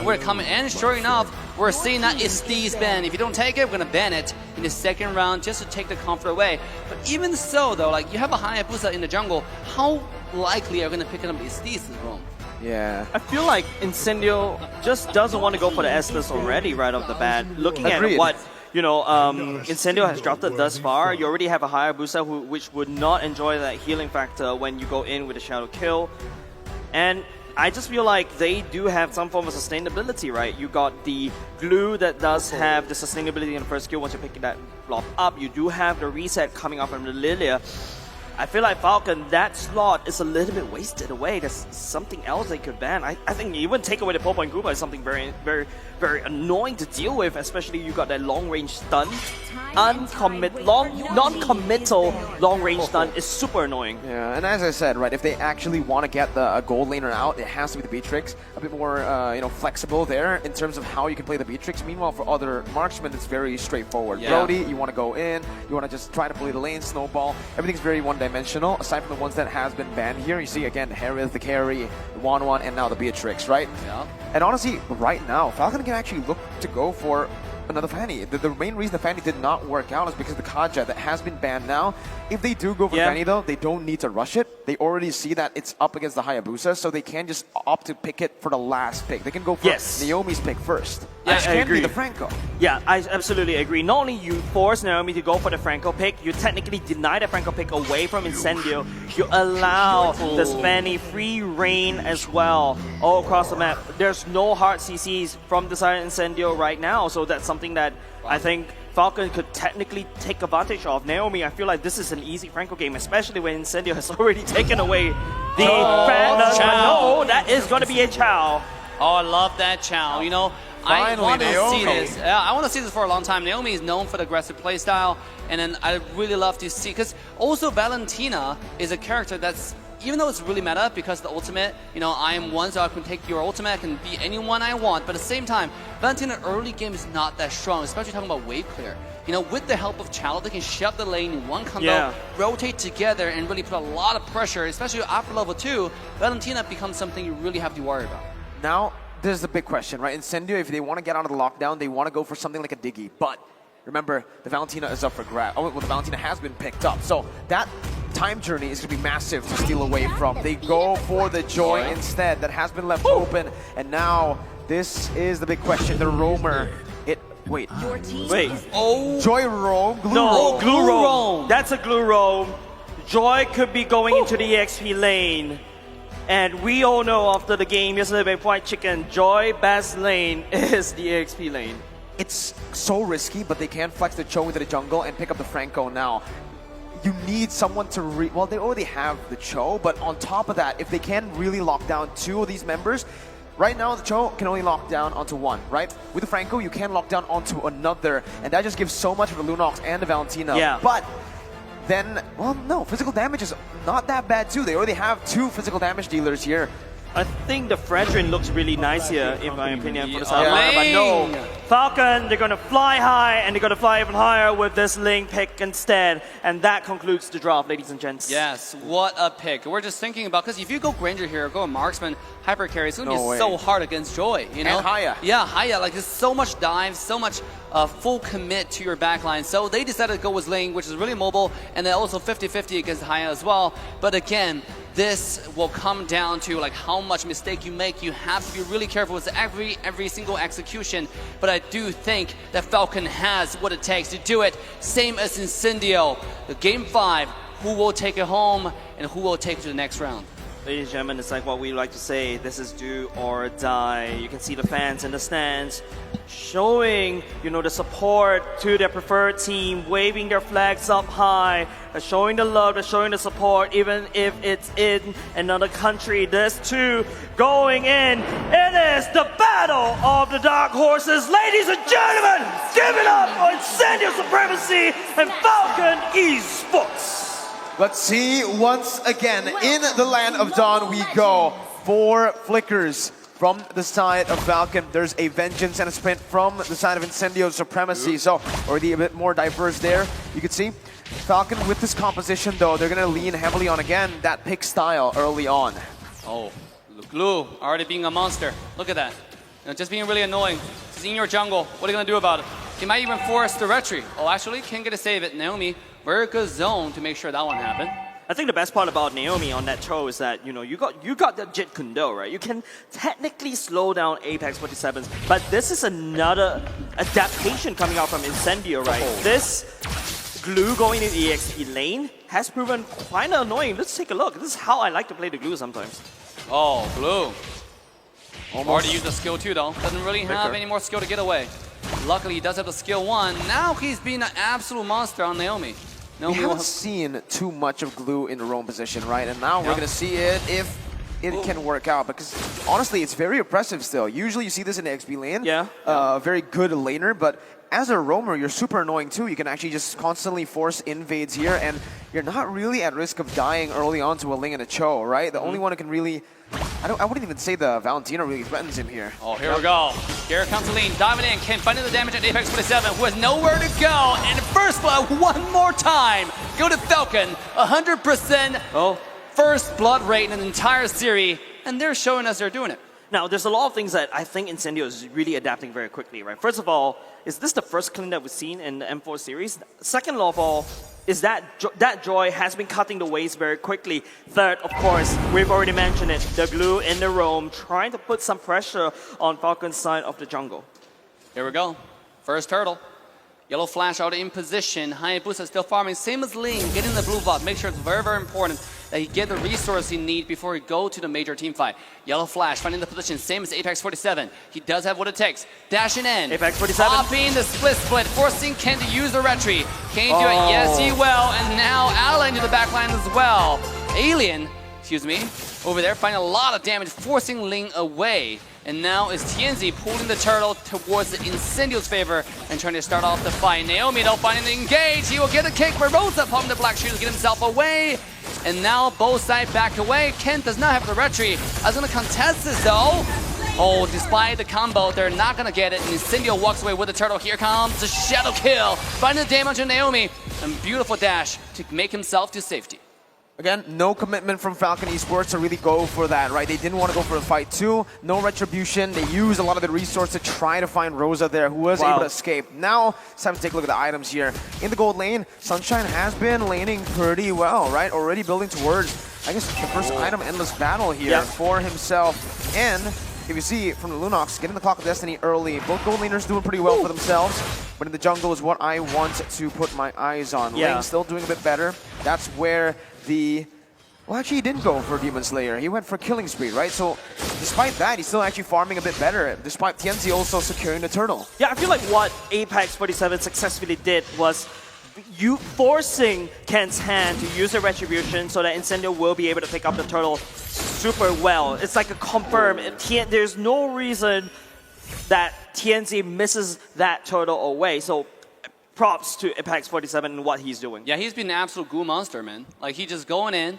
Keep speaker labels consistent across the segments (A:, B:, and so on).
A: we're coming, and sure enough, we're seeing that it's Steve's ban. If you don't take it, we're gonna ban it in the second round just to take the comfort away. But even so, though, like you have a Hayabusa in the jungle, how likely are you gonna pick it up with Steve's roam?
B: Yeah.
C: I feel like Incendio just doesn't want to go for the Estus already right off the bat. Looking at what Incendio has drafted thus far, you already have a Hayabusa which would not enjoy that healing factor when you go in with a Shadow Kill. And I just feel like they do have some form of sustainability, right? You got the glue that does have the sustainability in the first skill once you pick that blob up. You do have the reset coming up from the Lilia. I feel like Falcon, that slot is a little bit wasted away. There's something else they could ban. I think even take away the 4-point Koopa is something very, very, very annoying to deal with, especially you got that long-range stun. Non-committal long-range stun is super annoying.
B: Yeah, and as I said, right, if they actually want to get the gold laner out, it has to be the Beatrix. A bit more, flexible there in terms of how you can play the Beatrix. Meanwhile, for other marksmen, it's very straightforward.
A: Yeah.
B: Brody, you want to go in, you want to just try to play the lane, snowball. Everything's very one-dimensional, aside from the ones that has been banned here. You see, again, Harith, the carry, the 1-1, and now the Beatrix, right?
A: Yeah.
B: And honestly, right now, Falcon can actually look to go for another Fanny. The main reason the Fanny did not work out is because the Kaja that has been banned now. If they do go for Fanny though, they don't need to rush it. They already see that it's up against the Hayabusa, so they can just opt to pick it for the last pick. They can go for Naomi's pick first.
C: Yeah,
B: which
C: I
B: can
C: agree.
B: be the Franco.
C: Yeah, I absolutely agree. Not only you force Naomi to go for the Franco pick, you technically deny the Franco pick away from Incendio. You allow the Fanny free reign as well all across the map. There's no hard CCs from the side of Incendio right now, so that's something that I think Falcon could technically take advantage of. Naomi, I feel like this is an easy Franco game, especially when Incendio has already taken away the Phantom. No, that is going to be a Chow.
A: Oh, I love that Chow. You know, I want to see this. I want to see this for a long time. Naomi is known for the aggressive playstyle, and then I really love to see, because also Valentina is a character that's, even though it's really meta because the ultimate, I am one, so I can take your ultimate, I can be anyone I want, but at the same time, Valentina early game is not that strong, especially talking about wave clear. With the help of Chalo, they can shove the lane in one combo, rotate together, and really put a lot of pressure, especially after level 2, Valentina becomes something you really have to worry about.
B: Now, there's the big question, right? Incendio, if they want to get out of the lockdown, they want to go for something like a Diggy, but remember, the Valentina is up for grab. Oh, well, the Valentina has been picked up, so that time journey is going to be massive to steal away from. They go for the Joy instead. That has been left open, and now this is the big question. The Roamer. Wait.
C: Oh.
B: Joy Roam?
C: Glue Roam. That's a Glue Roam. Joy could be going into the EXP lane. And we all know after the game yesterday by White Chicken, Joy best lane is the EXP lane.
B: It's so risky, but they can flex the Cho into the jungle and pick up the Franco now. You need someone to well, they already have the Cho, but on top of that, if they can really lock down 2 of these members, right now the Cho can only lock down onto 1, right? With the Franco, you can lock down onto another, and that just gives so much for the Lunox and the Valentina.
C: Yeah.
B: But then, well, no, physical damage is not that bad too. They already have 2 physical damage dealers here.
C: I think the Fredrin looks really nice here, in my opinion, for the sideline. But no, Falcon, they're going to fly high, and they're going to fly even higher with this Link pick instead. And that concludes the draft, ladies and gents.
A: Yes, what a pick. We're just thinking about, because if you go Granger here, go Marksman, Hyper Carry, it's going to be so hard against Joy, And
B: Haya.
A: Yeah, Haya, like there's so much dive, so much full commit to your backline. So they decided to go with Ling, which is really mobile, and then also 50-50 against Haya as well. But again, this will come down to like how much mistake you make. You have to be really careful with every single execution. But I do think that Falcon has what it takes to do it. Same as Incendio. The Game 5, who will take it home and who will take it to the next round?
C: Ladies and gentlemen, it's like what we like to say, this is do or die. You can see the fans in the stands showing, the support to their preferred team, waving their flags up high, showing the love, showing the support, even if it's in another country. There's 2 going in. It is the battle of the dark horses. Ladies and gentlemen, give it up for Incendio Supremacy and Falcon Esports.
B: Let's see, once again, in the land of Dawn we go. 4 flickers from the side of Falcon. There's a Vengeance and a Sprint from the side of Incendio Supremacy. So already a bit more diverse there. You can see Falcon with this composition though, they're going to lean heavily on, again, that pick style early on.
A: Oh, Glue already being a monster. Look at that. just being really annoying. He's in your jungle. What are you going to do about it? He might even force the retry. Oh, actually, can't get a save it. Naomi, very good zone to make sure that one happened.
C: I think the best part about Naomi on that throw is that, you got the Jet Kundo, right? You can technically slow down Apex 47s, but this is another adaptation coming out from Incendio, right? This glue going in the EXP lane has proven quite annoying. Let's take a look. This is how I like to play the glue sometimes.
A: Oh, glue. Already used the skill 2 though. Doesn't really have any more skill to get away. Luckily, he does have the skill 1. Now he's being an absolute monster on Naomi.
B: We haven't seen too much of glue in the roam position, right? And now we're going to see it if it can work out. Because honestly, it's very oppressive still. Usually you see this in the XP lane. Very good laner, but as a roamer, you're super annoying too. You can actually just constantly force invades here, and you're not really at risk of dying early on to a Ling and a Cho, right? The only one who can really... I wouldn't even say the Valentina really threatens him here.
A: Oh, here we go. Here comes Lean, diving in, Ken finding the damage at Apex 47, who has nowhere to go. And first blood one more time. Go to Falcon, 100% first blood rate in an entire series, and they're showing us they're doing it.
C: Now, there's a lot of things that I think Incendio is really adapting very quickly, right? First of all, is this the first clean that we've seen in the M4 series? Second of all, is that Joy has been cutting the waste very quickly. Third, of course, we've already mentioned it, the glue in the roam, trying to put some pressure on Falcon's side of the jungle.
A: Here we go. First turtle. Yellow Flash out in position. Hayabusa still farming. Same as Ling, getting the blue buff. Make sure it's very, very important that he get the resource he needs before he go to the major team fight. Yellow Flash finding the position. Same as Apex 47. He does have what it takes. Dashing in.
C: Apex 47.
A: Popping the split, forcing Ken to use the retry. Can he do it? Yes, he will. And now Allen to the backline as well. Alien, excuse me, over there finding a lot of damage, forcing Ling away. And now is TNZ pulling the turtle towards the Incendio's favor and trying to start off the fight. Naomi though finding the engage. He will get a kick. Rosa popping the black shoes to get himself away. And now both sides back away. Kent does not have the retry. I was going to contest this though. Oh, despite the combo, they're not going to get it. And Incendio walks away with the turtle. Here comes the shadow kill. Finding the damage on Naomi. And beautiful dash to make himself to safety.
B: Again, no commitment from Falcon Esports to really go for that, right? They didn't want to go for a fight too. No retribution. They used a lot of the resources to try to find Rosa there, who was able to escape. Now, it's time to take a look at the items here. In the gold lane, Sunshine has been laning pretty well, right? Already building towards, I guess, the first item, Endless Battle here for himself. And if you see from the Lunox, getting the Clock of Destiny early. Both gold laners doing pretty well for themselves. But in the jungle is what I want to put my eyes on. Ling still doing a bit better. That's where well, actually, he didn't go for Demon Slayer. He went for Killing Spree, right? So, despite that, he's still actually farming a bit better, despite TNZ also securing the turtle.
C: Yeah, I feel like what Apex 47 successfully did was forcing Ken's hand to use a retribution so that Incendio will be able to pick up the turtle super well. It's like a confirm. There's no reason that TNZ misses that turtle away. So, props to Apex 47 and what he's doing.
A: Yeah, he's been an absolute goo monster, man. Like, he just going in,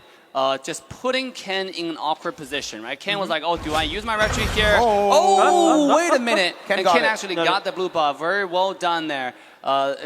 A: just putting Ken in an awkward position, right? Ken was like, oh, do I use my retry here? Oh, wait a minute. Ken actually got the blue buff. Very well done there.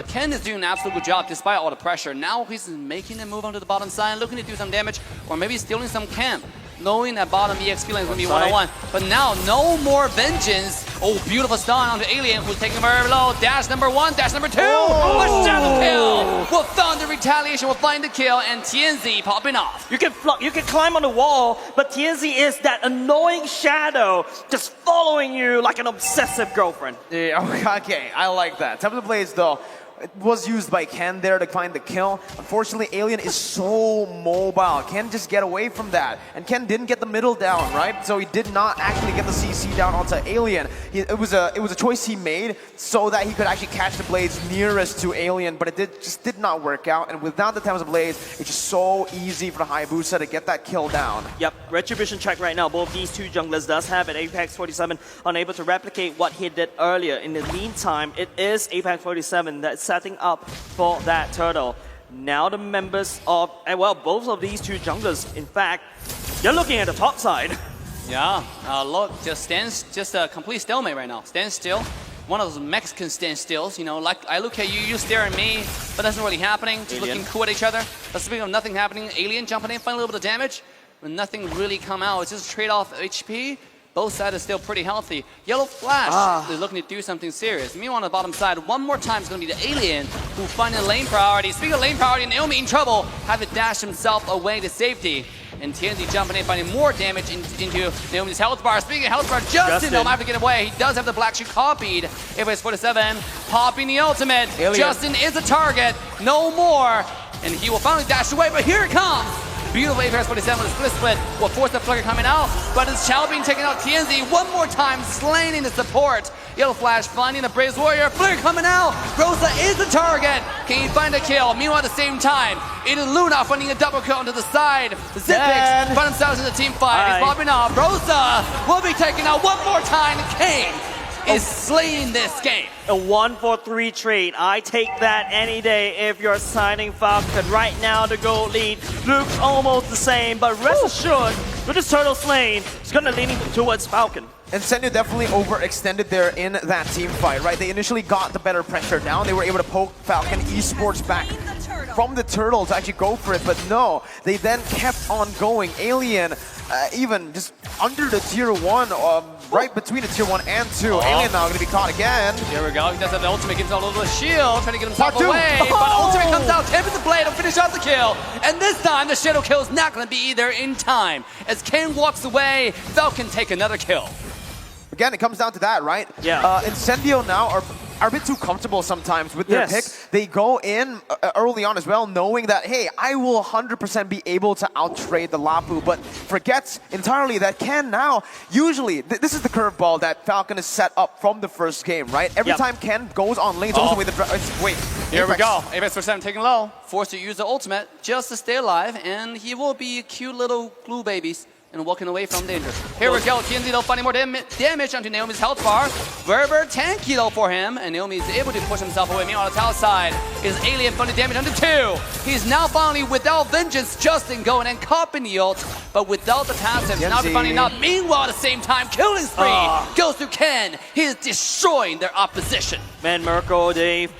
A: Ken is doing an absolute good job despite all the pressure. Now he's making a move onto the bottom side, looking to do some damage, or maybe stealing some camp. Knowing that bottom EXP lane is going to be one-on-one. But now, no more vengeance. Oh, beautiful stun onto Alien, who's taking very low. Dash number 1, dash number 2. A shadow kill. Will Thunder Retaliation will find the kill, and TNZ popping off.
C: You can climb on the wall, but TNZ is that annoying shadow just following you like an obsessive girlfriend.
B: Yeah, okay, I like that. Top of the Blades, though. It was used by Ken there to find the kill. Unfortunately, Alien is so mobile. Ken just get away from that. And Ken didn't get the middle down, right? So he did not actually get the CC down onto Alien. It was a choice he made so that he could actually catch the blades nearest to Alien, but it just did not work out. And without the Thames of Blades, it's just so easy for the Hayabusa to get that kill down.
C: Yep, Retribution check right now. Both these two junglers does have an Apex 47 unable to replicate what he did earlier. In the meantime, it is Apex 47 that's setting up for that turtle. Now the members of, well, both of these two junglers, in fact, they're looking at the top side.
A: Yeah, look, just a complete stalemate right now. Stand still. One of those Mexican stand stills, you know, like I look at you, you stare at me, but nothing really happening. Just looking cool at each other. But speaking of nothing happening, Alien jumping in, finding a little bit of damage, but nothing really come out. It's just trade off HP. Both sides are still pretty healthy. Yellow Flash is looking to do something serious. Meanwhile, on the bottom side, one more time is going to be the Alien who finds lane priority. Speaking of lane priority, Naomi in trouble, have to dash himself away to safety. And TNZ jumping in, finding more damage into Naomi's health bar. Speaking of health bar, Justin might have to get away. He does have the black shoe copied. Apex 47, popping the ultimate.
B: Alien.
A: Justin is a target, no more. And he will finally dash away, but here it comes. Beautiful Apex 47 with a split will force the flicker coming out, but it's Chow being taken out. TNZ one more time, slaying the support. Yellow Flash finding the Braves Warrior, flicker coming out. Rosa is the target. Can he find a kill? Meanwhile, at the same time, it is Luna finding a double kill onto the side. Zipix find themselves in the team fight. He's popping off. Rosa will be taken out one more time. Kane is slaying this game.
C: A 1-4-3 trade. I take that any day if you're signing Falcon. Right now, the gold lead looks almost the same, but rest assured, with this turtle slain, it's going to lean towards Falcon.
B: Incendio definitely overextended there in that team fight, right? They initially got the better pressure down. They were able to poke Falcon Esports back from the turtle to actually go for it, but no, they then kept on going. Alien, even just under the tier 1, right between the tier 1 and 2. Alien now going to be caught again.
A: Here we go. He does have the ultimate, gives out a little shield, trying to get himself away. But ultimate comes out, tapping the blade, will finish off the kill. And this time, the shadow kill is not going to be there in time. As Kane walks away, Falcon take another kill.
B: Again, it comes down to that, right?
C: Yeah.
B: Incendio now are a bit too comfortable sometimes with their pick. They go in early on as well, knowing that, hey, I will 100% be able to out-trade the Lapu, but forgets entirely that Ken now, usually, this is the curveball that Falcon is set up from the first game, right? Every time Ken goes on lane, it's also with the... Wait.
A: Here we go. Apex 47 taking low, forced to use the ultimate just to stay alive, and he will be cute little glue babies and walking away from danger. Here we go, TNZ though finding more damage onto Naomi's health bar. Very tanky though for him, and Naomi is able to push himself away. Meanwhile, on the tower side is Alien finding damage onto 2. He's now finally without vengeance, Justin going and copping the ult, but without the passive, now finding out. Meanwhile, at the same time, killing spree goes to Ken. He is destroying their opposition.
C: Man, Mirko, Dave,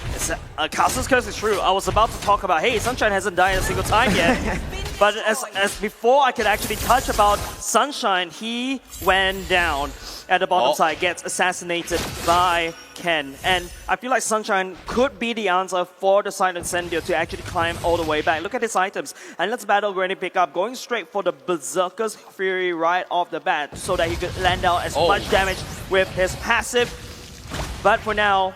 C: Castle's Curse is true. I was about to talk about, hey, Sunshine hasn't died a single time yet. But as before I could actually touch about Sunshine, he went down at the bottom side, gets assassinated by Ken. And I feel like Sunshine could be the answer for the side of Incendio to actually climb all the way back. Look at his items. And let's battle Granny pick up, going straight for the Berserker's Fury right off the bat so that he could land out as much damage with his passive. But for now,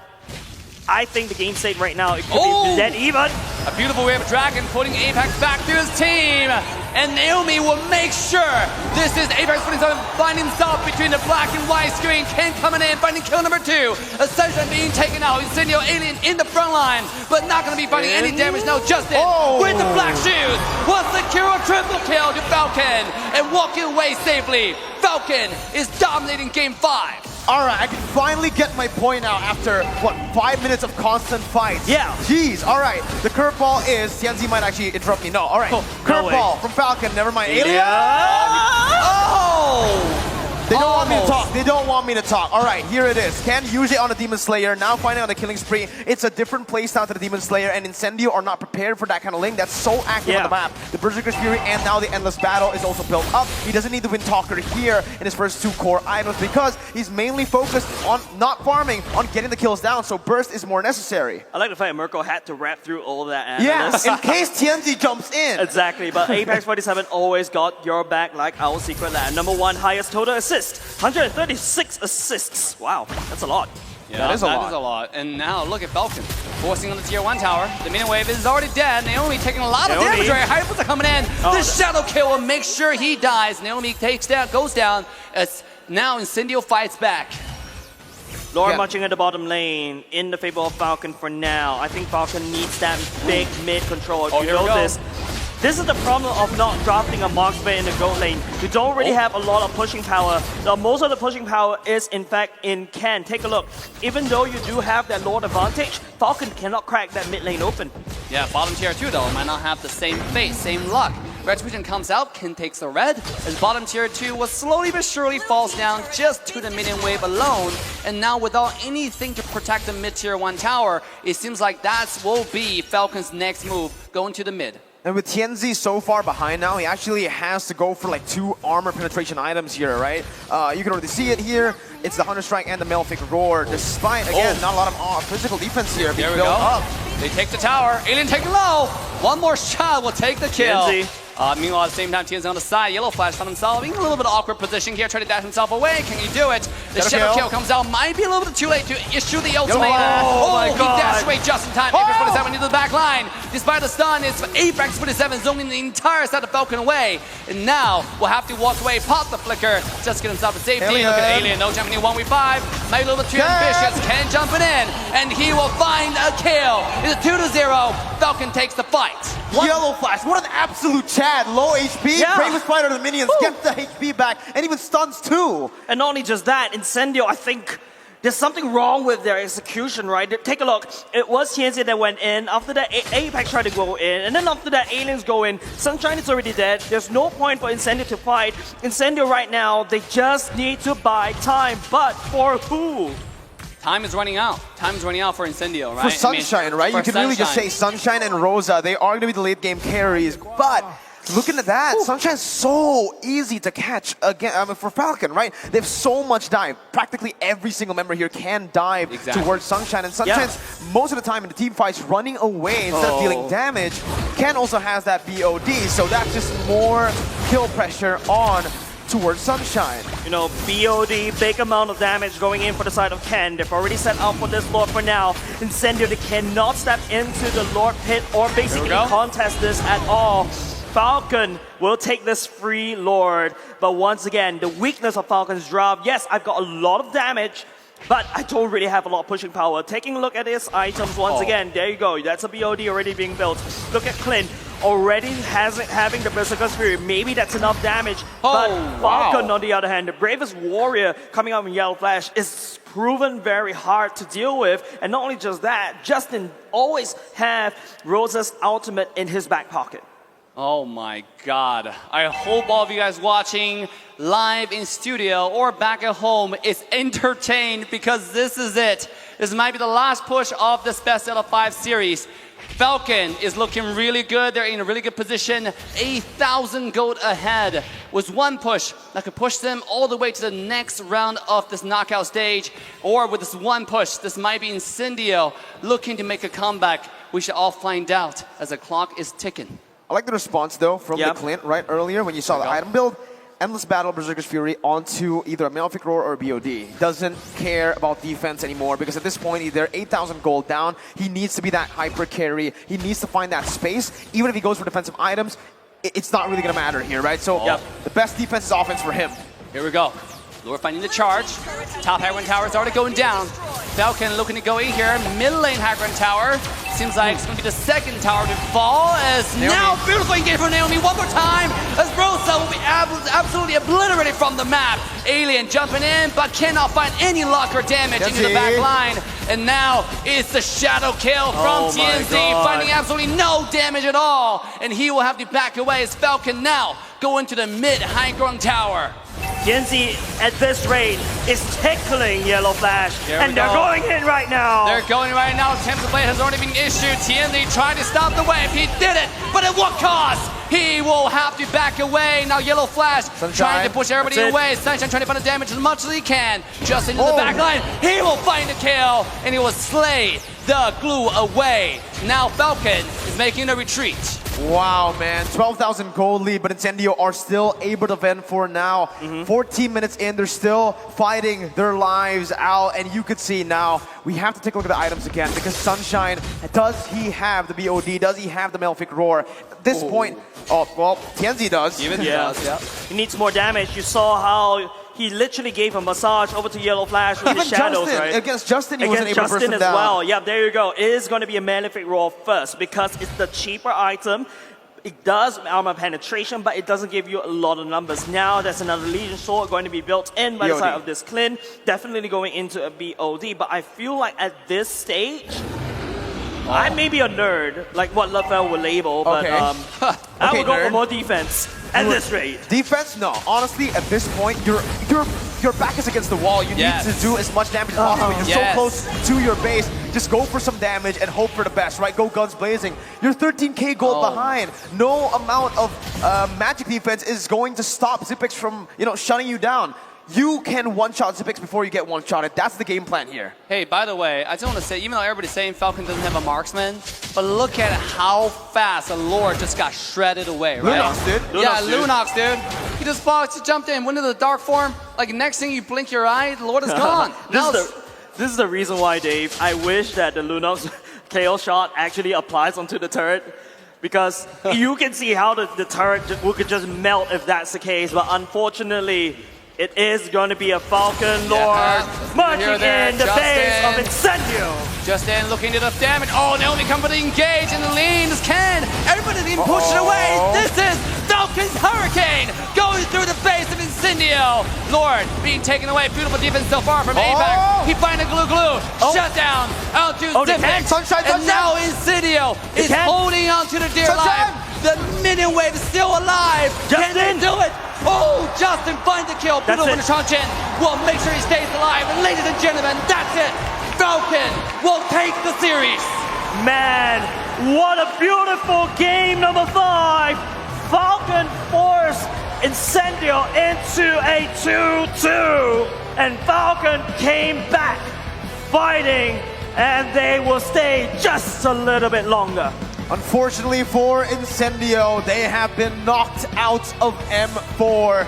C: I think the game state right now, it could be dead even.
A: A beautiful wave of Dragon putting Apex back to his team. And Naomi will make sure this is Apex 47 finding himself between the black and white screen. Ken coming in, finding kill number 2. Ascension being taken out. Incendio Alien in the front line, but not going to be finding any damage now. Justin with the black shoes will secure a triple kill to Falcon and walking away safely. Falcon is dominating game 5.
B: All right, I can finally get my point out after, what, 5 minutes of constant fights.
C: Yeah.
B: Jeez, all right. The curveball is, TNZ might actually interrupt me. No, all right. Curveball from Falcon, never mind. Alien. They don't want me to talk. They don't want me to talk. All right, here it is. Ken usually on the Demon Slayer, now finding on the killing spree. It's a different playstyle to the Demon Slayer, and Incendio are not prepared for that kind of lane. That's so active on the map. The Berserker's Fury and now the Endless Battle is also built up. He doesn't need the Wind Talker here in his first 2 core items because he's mainly focused on not farming, on getting the kills down, so Burst is more necessary.
C: I like the fact that Mirko had to rap through all of that.
B: Yes, in case TNZ jumps in.
C: Exactly, but Apex 47 always got your back like our secret lab. Number 1 highest total assist, 136 assists. Wow, that's a lot.
A: Yeah, that is a lot. And now look at Falcon forcing on the tier 1 tower. The minion wave is already dead. Naomi taking a lot of damage. Hyper's are coming in. The shadow kill will make sure he dies. Naomi goes down. As now Incendio fights back.
C: Lord marching at the bottom lane in the favor of Falcon for now. I think Falcon needs that big mid control. You know this. This is the problem of not drafting a marksman in the gold lane. You don't really have a lot of pushing power. Most of the pushing power is, in fact, in Ken. Take a look. Even though you do have that Lord advantage, Falcon cannot crack that mid lane open.
A: Yeah, bottom tier 2, though, might not have the same fate, same luck. Retribution comes out, Ken takes the red, as bottom tier 2 will slowly but surely falls down just to the minion wave alone. And now without anything to protect the mid tier 1 tower, it seems like that will be Falcon's next move, going to the mid.
B: And with Tianzi so far behind now, he actually has to go for like 2 armor penetration items here, right? You can already see it here. It's the Hunter Strike and the Malefic Roar. Despite, again, not a lot of physical defense here.
A: There we go. Up. They take the tower. Alien taking low. One more shot will take the kill.
C: Tianzi.
A: Meanwhile, at the same time, Tianzi on the side. Yellow Flash found himself in a little bit of awkward position here, trying to dash himself away. Can he do it? The Shadow Kill comes out. Might be a little bit too late to issue the ultimate.
C: Oh my God.
A: He dashed away just in time. Apex 47 into the back line. Despite the stun, it's Apex 47 zoning the entire side of Falcon away. And now we'll have to walk away, pop the flicker, just get himself to safety. Look at Alien, no jumping in 1v5. Maybe a little bit too ambitious. Ken jumping in, and he will find a kill. It's a 2-0. Falcon takes the fight.
D: Yellow Flash, what an absolute Chad. Low HP, Bravest Fighter to the minions, gets the HP back, and even stuns too.
C: And not only just that, Incendio, I think there's something wrong with their execution, right? Take a look. It was Tianzi that went in. After that, Apex tried to go in. And then after that, Aliens go in. Sunshine is already dead. There's no point for Incendio to fight. Incendio right now, they just need to buy time. But for who?
A: Time is running out. Time is running out for Incendio, right?
B: For Sunshine, right? You can really just say Sunshine and Rosa. They are going to be the late game carries. But looking at that, Sunshine's so easy to catch again for Falcon, right? They have so much dive. Practically every single member here can dive towards Sunshine. And Sunshine's most of the time in the team fights running away instead of dealing damage. Ken also has that BOD, so that's just more kill pressure on towards Sunshine.
C: You know, BOD, big amount of damage going in for the side of Ken. They've already set up for this Lord for now. Incendio, they cannot step into the Lord pit or basically contest this at all. Falcon will take this free Lord. But once again, the weakness of Falcon's drop, yes, I've got a lot of damage, but I don't really have a lot of pushing power. Taking a look at his items once again, there you go. That's a BOD already being built. Look at Clint. Already having the Berserker Spirit, maybe that's enough damage. But Falcon, on the other hand, the bravest warrior coming out in Yellow Flash, is proven very hard to deal with. And not only just that, Justin always have Rosa's ultimate in his back pocket.
A: Oh my God. I hope all of you guys watching live in studio or back at home is entertained, because this is it. This might be the last push of this best out of 5 series. Falcon is looking really good. They're in a really good position. 1,000 gold ahead. Was one push that could push them all the way to the next round of this knockout stage. Or with this one push, this might be Incendio looking to make a comeback. We should all find out as the clock is ticking.
B: I like the response though from the Clint right earlier when you saw the item build. Endless Battle, Berserker's Fury onto either a Malefic Roar or a BOD. Doesn't care about defense anymore, because at this point, they're 8,000 gold down. He needs to be that hyper carry. He needs to find that space. Even if he goes for defensive items, it's not really going to matter here, right? So the best defense is offense for him.
A: Here we go. Lure finding the charge. Top high ground tower is already going down. Falcon looking to go in here. Mid lane high ground tower. Seems like it's going to be the second tower to fall. As now beautiful engagement from Naomi one more time. As Rosa will be absolutely obliterated from the map. Alien jumping in, but cannot find any luck or damage into the back line. And now it's the shadow kill from TNZ, finding absolutely no damage at all. And he will have to back away as Falcon now go into the mid high ground tower.
C: Tianzi, at this rate, is tickling Yellow Flash, and they're going in right now.
A: They're going right now. Tempest Blade has already been issued. Tianzi trying to stop the wave. He did it, but at what cost? He will have to back away. Now Yellow Flash trying to push everybody away. Sunshine trying to find the damage as much as he can. Just into the back line. He will find a kill, and he will slay the glue away. Now Falcon is making a retreat.
B: Wow, man. 12,000 gold lead, but Incendio are still able to vent for now. 14 minutes in, they're still fighting their lives out, and you could see now, we have to take a look at the items again, because Sunshine, does he have the BOD? Does he have the Malefic Roar? At this point, well, Tianzi does.
A: Even he does,
C: He needs more damage. You saw how he literally gave a massage over to Yellow Flash with his shadows, right?
B: Against Justin, he wasn't able to burst him down.
C: As well. Yeah, there you go. It is going to be a Malefic Roar first, because it's the cheaper item. It does armor penetration, but it doesn't give you a lot of numbers. Now there's another Legion Sword going to be built in by the side of this Clint. Definitely going into a BOD, but I feel like at this stage, I may be a nerd, like what Lefel would label, but I would go for more defense at this rate.
B: Defense? No. Honestly, at this point, you're your back is against the wall. You need to do as much damage as possible. You're so close to your base. Just go for some damage and hope for the best, right? Go guns blazing. You're 13k gold behind. No amount of magic defense is going to stop Xyp9x from, shutting you down. You can one-shot Xyp9x before you get one-shotted. That's the game plan here.
A: Hey, by the way, I just want to say, even though everybody's saying Falcon doesn't have a marksman, but look at how fast the Lord just got shredded away, right?
B: Lunox, dude.
A: Lunox, dude. He just jumped in, went into the dark form. Like, next thing you blink your eye, the Lord is gone.
C: This is the reason why, Dave, I wish that the Lunox KO shot actually applies onto the turret. Because you can see how the turret could just melt if that's the case. But unfortunately, it is going to be a Falcon Lord marching in the face of Incendio.
A: Justin looking to the damage. Oh, Naomi coming for the engage and the lean is Ken. Everybody's being pushed away. This is Falcon's Hurricane going through the face of Incendio. Lord being taken away. Beautiful defense so far from AVAC. He finds a glue. Shut down. Out to Xyp9x.
D: Sunshine.
A: And now Incendio is holding on to the dear life. The minion wave is still alive. Can they do it? Oh, Justin finds the kill. Beautiful finish on Chen. Will make sure he stays alive. And ladies and gentlemen, that's it. Falcon will take the series.
C: Man, what a beautiful game number 5. Falcon forced Incendio into a 2-2. And Falcon came back fighting. And they will stay just a little bit longer.
D: Unfortunately for Incendio, they have been knocked out of M4.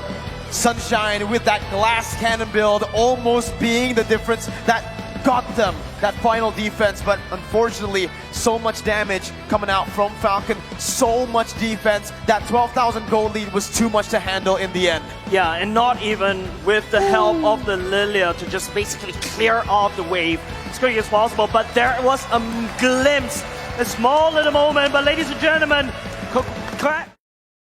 D: Sunshine with that glass cannon build almost being the difference that got them that final defense, but unfortunately so much damage coming out from Falcon, so much defense. That 12,000 gold lead was too much to handle in the end.
C: Yeah, and not even with the help of the Lilia to just basically clear off the wave as quickly as possible, but there was a glimpse, a small little moment, but ladies and gentlemen,